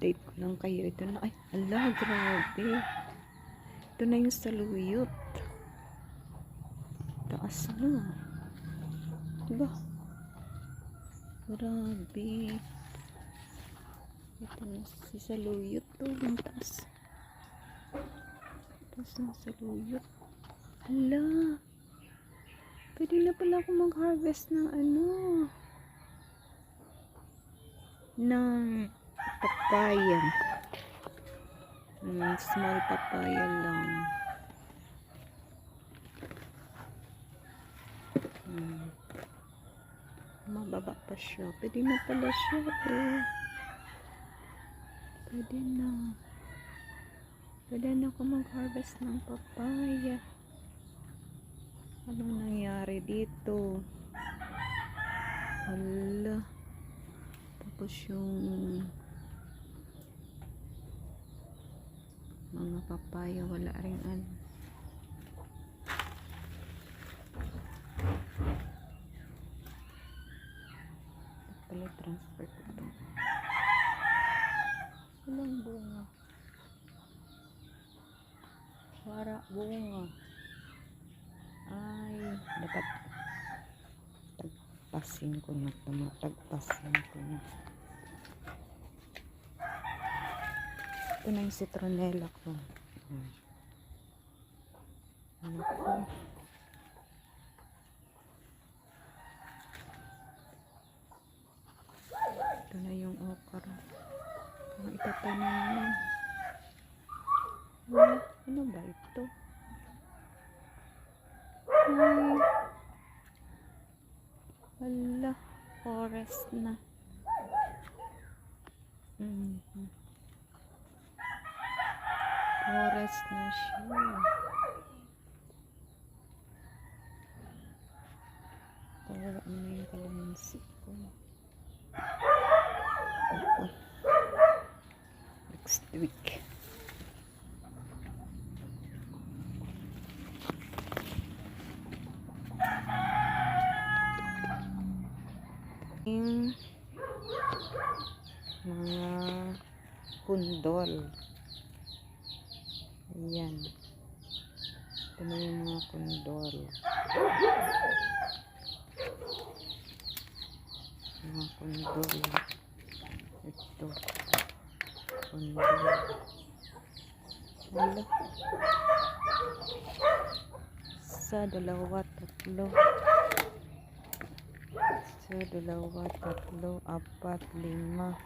update ko lang kayo. Ito na, ay, ala, grabe. Ito na yung saluyot. Taas na. Diba? Grabe. Ito na si saluyot to. Ang taas. Taas ng saluyot. Ala. Pwede na pala ako mag-harvest ng ano. Ng papaya. Small papaya lang. Mababa pa siya. Pwede na pala siya. Pwede na. Pwede na ako mag-harvest ng papaya. Ano nangyari dito? Hala. Tapos yung mga papaya wala rin ano. Pala transfer ko ito. Walang bunga. Wala bunga. Ay, dapat tagpasin ko na. Tagpasin ko na. Ito na yung citronella ko. Ano ko? Ito na yung okra. Ang itatanim na. Ano ba ito? Ay. Wala. Forest na. Forest na siya. Wala na yung kalamansi ko. Ito. Next week. Yung mga kundol. Ayan. Ito na yung mga kundol. Mga kundol. Ito. Kundol. Wala. Isa, dalawa, tatlo. Isa, dalawa, tatlo, apat, lima.